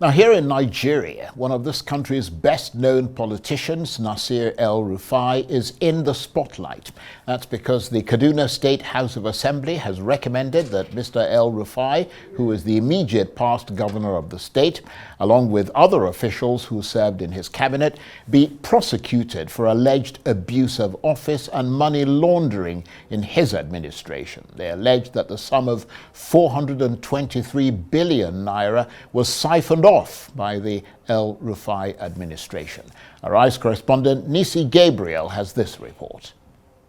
Now, here in Nigeria, one of this country's best-known politicians, Nasir El-Rufai, is in the spotlight. That's because the Kaduna State House of Assembly has recommended that Mr. El-Rufai, who is the immediate past governor of the state, along with other officials who served in his cabinet, be prosecuted for alleged abuse of office and money laundering in his administration. They allege that the sum of 423 billion naira was siphoned off by the El-Rufai administration. Our ICE correspondent Nisi Gabriel has this report.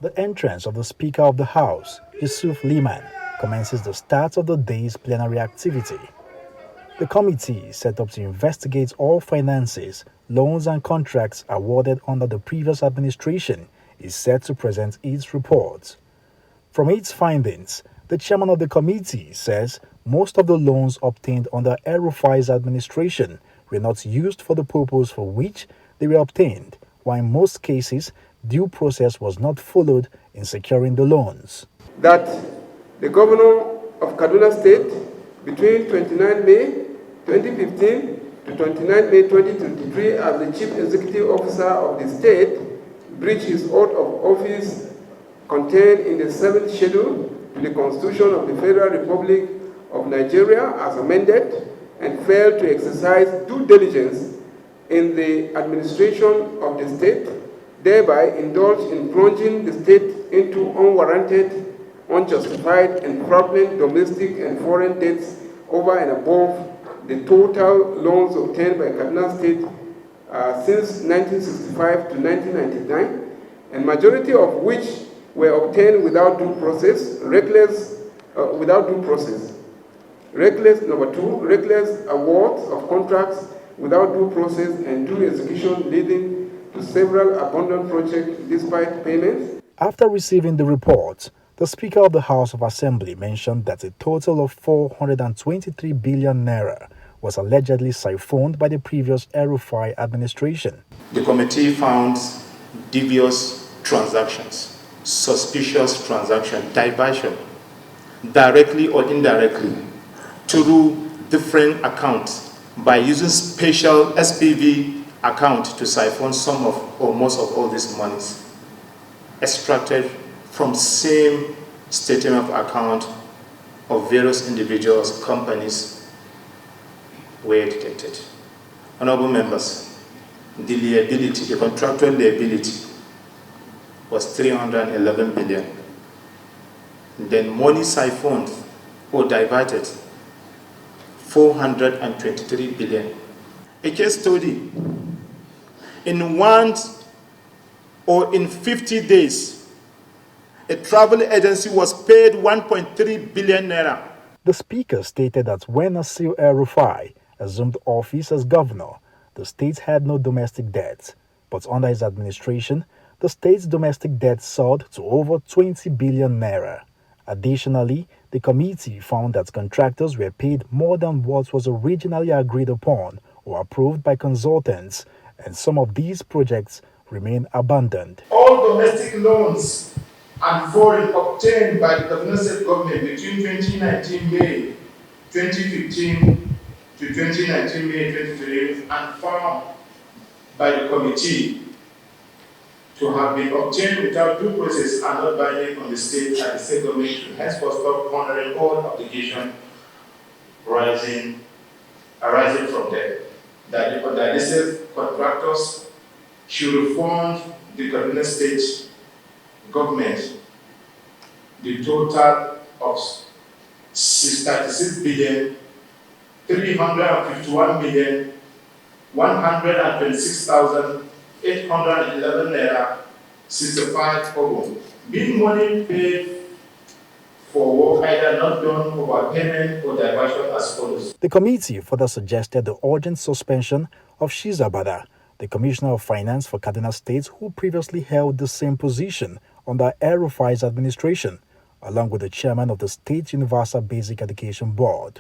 The entrance of the Speaker of the House, Yusuf Liman, commences the start of the day's plenary activity. The committee is set up to investigate all finances, loans and contracts awarded under the previous administration is set to present its report. From its findings, the chairman of the committee says most of the loans obtained under El-Rufai's administration were not used for the purpose for which they were obtained, while in most cases, due process was not followed in securing the loans. That the governor of Kaduna State, between 29 May 2015 to 29 May 2023, as the chief executive officer of the state, breached his oath of office contained in the 7th schedule to the Constitution of the Federal Republic of Nigeria as amended, and failed to exercise due diligence in the administration of the state, thereby indulged in plunging the state into unwarranted, unjustified, and fraudulent domestic and foreign debts over and above the total loans obtained by Kaduna State since 1965 to 1999, and majority of which were obtained without due process, Number two, reckless awards of contracts without due process and due execution, leading to several abandoned projects despite payments. After receiving the report, the Speaker of the House of Assembly mentioned that a total of 423 billion naira was allegedly siphoned by the previous El-Rufai administration. The committee found devious transactions, suspicious transactions, diversion, directly or indirectly, through different accounts by using special SPV account to siphon some of or most of all these monies extracted from same statement of account of various individuals, companies were detected. Honorable members, the liability, the contractual liability was 311 billion. Then money siphoned or diverted 423 billion. A case study, in 1 or in 50 days, a travel agency was paid 1.3 billion naira. The speaker stated that when Nasir El-Rufai assumed office as governor, the state had no domestic debt, but under his administration, the state's domestic debt soared to over 20 billion naira. Additionally, the committee found that contractors were paid more than what was originally agreed upon or approved by consultants, and some of these projects remain abandoned. All domestic loans and foreign obtained by the Kaduna State government between 2019 May 2015 to 2019 May 2020 and found by the committee to have been obtained without due process are not binding on the state and the state government to henceforth stop honoring all obligations arising from them. That the listed contractors should refund the Kaduna State government the total of 36 billion 351 million 126,811 naira 65 kobo, being money paid for work either not done, overpayment, or diversion as follows. The committee further suggested the urgent suspension of Shizabada, the Commissioner of Finance for Kaduna State, who previously held the same position under El-Rufai's administration, along with the chairman of the State Universal Basic Education Board.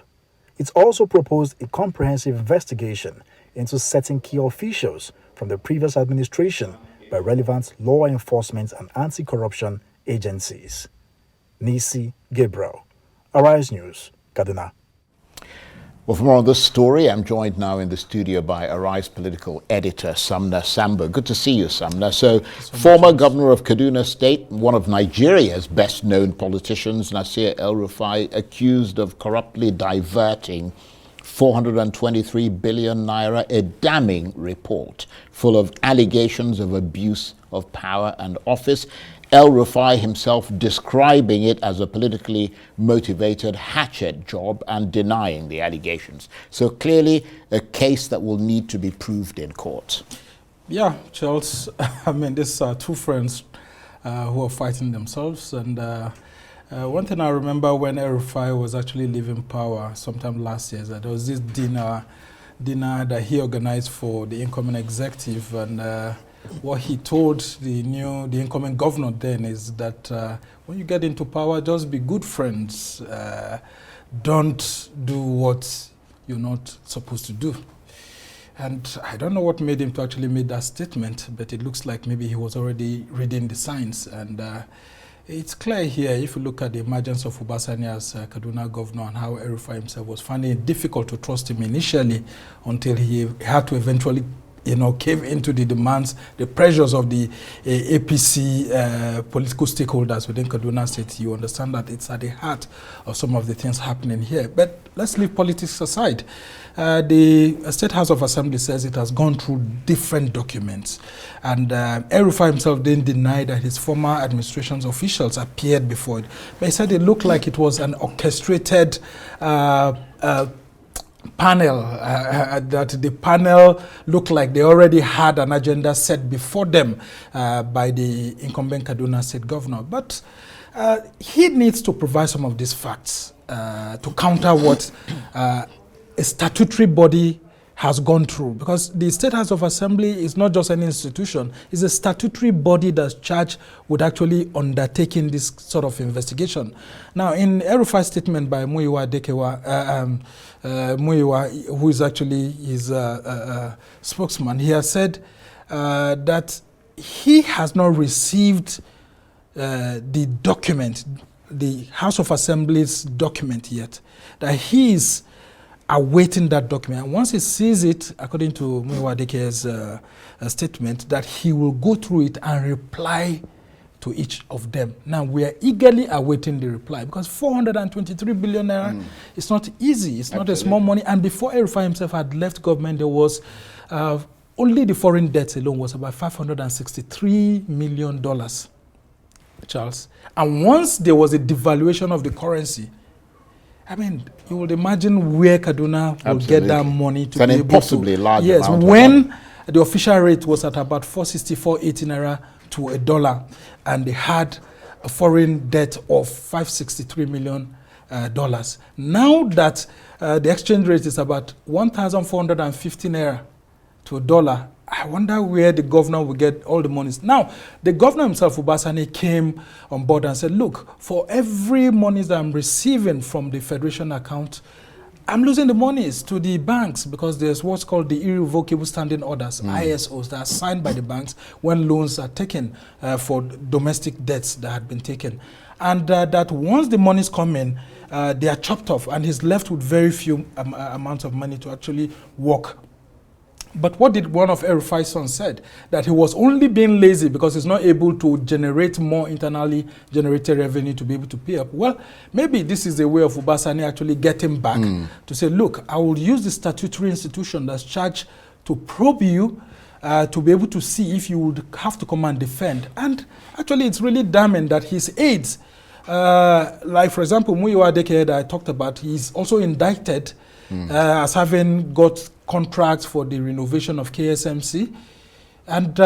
It also proposed a comprehensive investigation into certain key officials from the previous administration by relevant law enforcement and anti-corruption agencies. Nisi Gabriel, Arise News, Kaduna. Well, for more on this story, I'm joined now in the studio by Arise political editor Sambo. Good to see you, Sumner. So former governor of Kaduna State, one of Nigeria's best-known politicians, Nasir El-Rufai, accused of corruptly diverting 423 billion naira, a damning report full of allegations of abuse of power and office. El-Rufai himself describing it as a politically motivated hatchet job and denying the allegations. So clearly a case that will need to be proved in court. Yeah, Charles, I mean, these are two friends who are fighting themselves. And one thing I remember when El-Rufai was actually leaving power sometime last year, that there was this dinner that he organized for the incoming executive, and what he told the incoming governor then is that when you get into power, just be good friends. Don't do what you're not supposed to do. And I don't know what made him to actually make that statement, but it looks like maybe he was already reading the signs. And it's clear here, if you look at the emergence of Ubasani as Kaduna governor and how El-Rufai himself was finding it difficult to trust him initially until he had to eventually cave into the demands, the pressures of the APC political stakeholders within Kaduna State. You understand that it's at the heart of some of the things happening here. But let's leave politics aside. The State House of Assembly says it has gone through different documents. And El-Rufai himself didn't deny that his former administration's officials appeared before it. But he said it looked like it was an orchestrated panel, that the panel looked like they already had an agenda set before them by the incumbent Kaduna State governor. But he needs to provide some of these facts to counter what a statutory body has gone through, because the State House of Assembly is not just an institution, it's a statutory body that's charged with actually undertaking this sort of investigation. Now, in El-Rufai's statement by Muyiwa Dekewa, Muyiwa, who is actually his spokesman, he has said that he has not received the document, the House of Assembly's document yet, that he is awaiting that document. And once he sees it, according to Muyiwa Dekewa's statement, that he will go through it and reply to each of them. Now, we are eagerly awaiting the reply, because 423 billion naira is not easy. It's not a small money. And before El-Rufai himself had left government, there was only the foreign debt alone was about $563 million, Charles. And once there was a devaluation of the currency, I mean, you would imagine where Kaduna will get that money to be able to. Large yes, amount when the official rate was at about 464.80 naira to $1, and they had a foreign debt of $563 million. Now that the exchange rate is about 1,450 naira to $1, I wonder where the governor will get all the monies. Now, the governor himself, Ubasani, came on board and said, look, for every money that I'm receiving from the Federation account, I'm losing the monies to the banks, because there's what's called the irrevocable standing orders, ISOs, that are signed by the banks when loans are taken for domestic debts that had been taken. And that once the monies come in, they are chopped off, and he's left with very few amounts of money to actually work. But what did one of El-Rufai's sons said? That he was only being lazy because he's not able to generate more internally generated revenue to be able to pay up. Well, maybe this is a way of Ubasani actually getting back to say, look, I will use the statutory institution that's charged to probe you to be able to see if you would have to come and defend. And actually, it's really damning that his aides, like, for example, Muyiwa Dekewa that I talked about, he's also indicted as having got contracts for the renovation of KSMC. And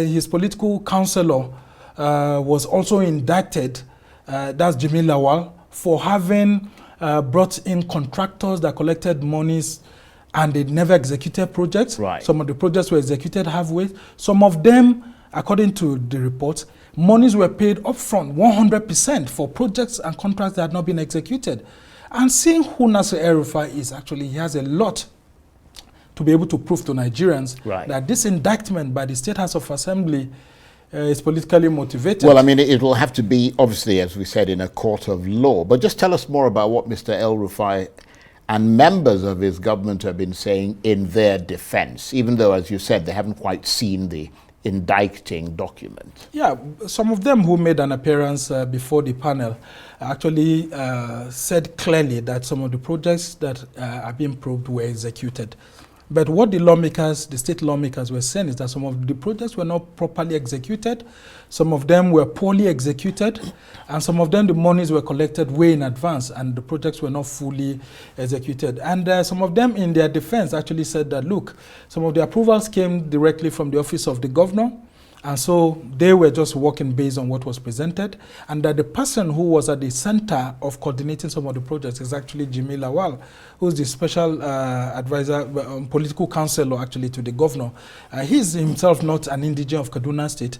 his political counselor was also indicted, that's Jimmy Lawal, for having brought in contractors that collected monies and they never executed projects. Right. Some of the projects were executed halfway. Some of them, according to the reports, monies were paid upfront 100% for projects and contracts that had not been executed. And seeing who Nasir El-Rufai is, actually, he has a lot to be able to prove to Nigerians that this indictment by the State House of Assembly is politically motivated. Well, I mean, it will have to be, obviously, as we said, in a court of law. But just tell us more about what Mr. El-Rufai and members of his government have been saying in their defense, even though, as you said, they haven't quite seen the indicting document. Yeah, some of them who made an appearance before the panel actually said clearly that some of the projects that are being probed were executed. But what the lawmakers, the state lawmakers were saying is that some of the projects were not properly executed, some of them were poorly executed, and some of them the monies were collected way in advance and the projects were not fully executed. And some of them in their defense actually said that, look, some of the approvals came directly from the office of the governor, and so they were just working based on what was presented, and that the person who was at the center of coordinating some of the projects is actually Jimmy Lawal, who's the special advisor, political counselor actually to the governor. He's himself not an indigene of Kaduna State.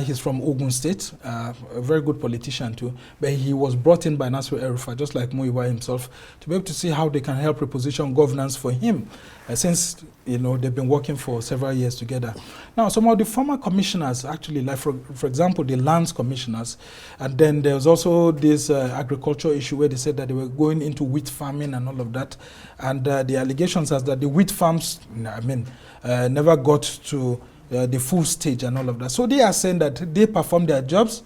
He's from Ogun State, a very good politician too, but he was brought in by Nasir El-Rufai, just like Muyiwa himself, to be able to see how they can help reposition governance for him, since they've been working for several years together. Now, some of the former commissioners, actually, like for example, the lands commissioners, and then there was also this agriculture issue where they said that they were going into wheat farming and all of that, and the allegations are that the wheat farms, never got to the full stage and all of that. So they are saying that they performed their jobs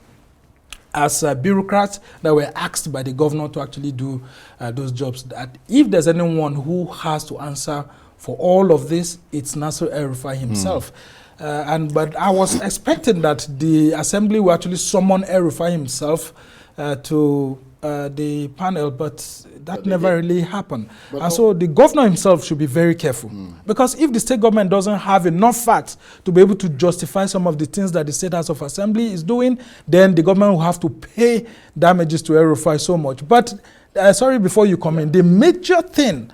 as bureaucrats that were asked by the governor to actually do those jobs. That if there's anyone who has to answer for all of this, it's Nasir El-Rufai himself. But I was expecting that the assembly will actually summon El-Rufai himself to the panel, but that never really happened. And so the governor himself should be very careful. Because if the state government doesn't have enough facts to be able to justify some of the things that the State House of Assembly is doing, then the government will have to pay damages to El-Rufai so much. But sorry, before you come in, the major thing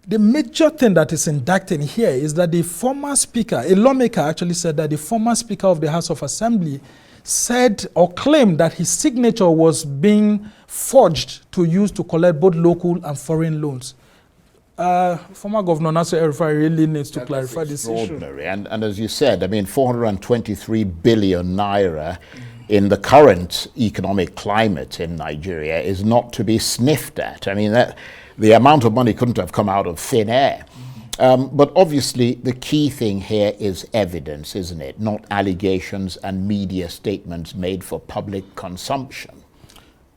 that is indicting here is that the former speaker, a lawmaker actually said that the former speaker of the House of Assembly said or claimed that his signature was being forged to use to collect both local and foreign loans. Former Governor Nasir El-Rufai really needs to clarify this issue. And as you said, 423 billion naira in the current economic climate in Nigeria is not to be sniffed at. The amount of money couldn't have come out of thin air. But obviously, the key thing here is evidence, isn't it? Not allegations and media statements made for public consumption.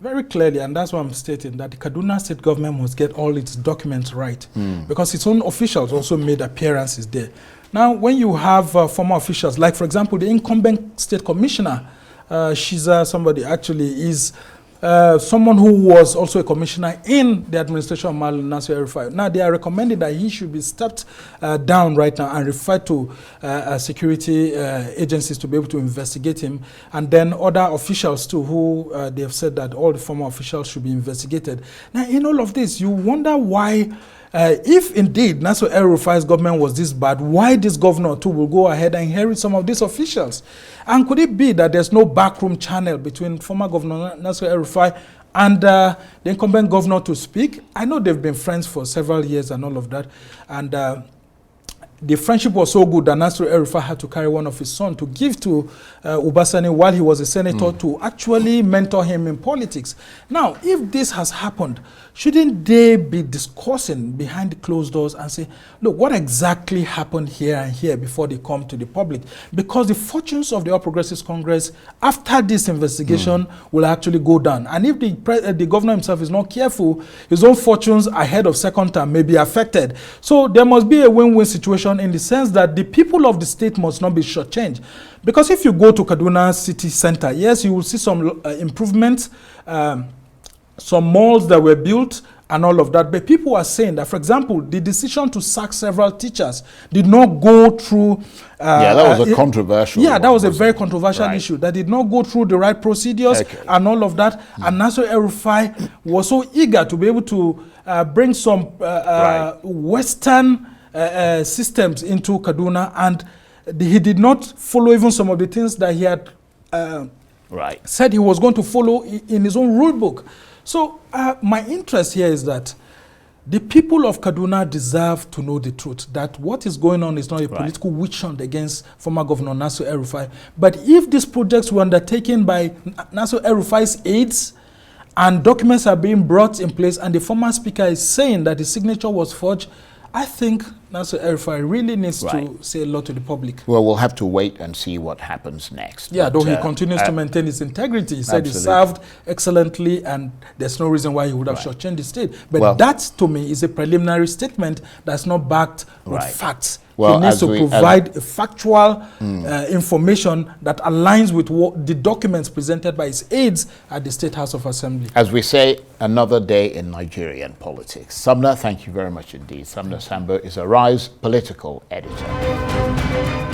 Very clearly, and that's what I'm stating, that the Kaduna State government must get all its documents right, because its own officials also made appearances there. Now, when you have former officials, like, for example, the incumbent state commissioner, somebody actually is someone who was also a commissioner in the administration of Nasir El-Rufai. Now, they are recommending that he should be stepped down right now and referred to security agencies to be able to investigate him. And then other officials too, who they have said that all the former officials should be investigated. Now, in all of this, you wonder why, if indeed Nasir El-Rufai's government was this bad, why this governor too will go ahead and inherit some of these officials? And could it be that there's no backroom channel between former Governor Nasir El-Rufai and the incumbent governor to speak? I know they've been friends for several years and all of that. And the friendship was so good that Nasir El-Rufai had to carry one of his sons to give to Ubasani while he was a senator to actually mentor him in politics. Now, if this has happened, shouldn't they be discussing behind the closed doors and say, look, what exactly happened here and here before they come to the public? Because the fortunes of the All Progressives Congress after this investigation will actually go down. And if the governor himself is not careful, his own fortunes ahead of second term may be affected. So there must be a win-win situation in the sense that the people of the state must not be shortchanged. Because if you go to Kaduna city center, yes, you will see some improvements, some malls that were built and all of that. But people are saying that, for example, the decision to sack several teachers did not go through... that was a controversial one, that was a very controversial issue. That did not go through the right procedures and all of that. And Nasir El-Rufai was so eager to be able to bring some Western systems into Kaduna, and he did not follow even some of the things that he had said he was going to follow in his own rule book. So my interest here is that the people of Kaduna deserve to know the truth, that what is going on is not a political witch hunt against former Governor Nasir El-Rufai. But if these projects were undertaken by Nasir El-Rufai's aides and documents are being brought in place, and the former speaker is saying that the signature was forged, I think Nasir El-Rufai really needs to say a lot to the public. Well, we'll have to wait and see what happens next. Yeah, though he continues to maintain his integrity. He said he served excellently and there's no reason why he would have shortchanged the state. But that, to me, is a preliminary statement that's not backed with facts. He needs to provide a factual information that aligns with what the documents presented by his aides at the State House of Assembly. As we say, another day in Nigerian politics. Sumner, thank you very much indeed. Sumner Sambo is a RISE political editor.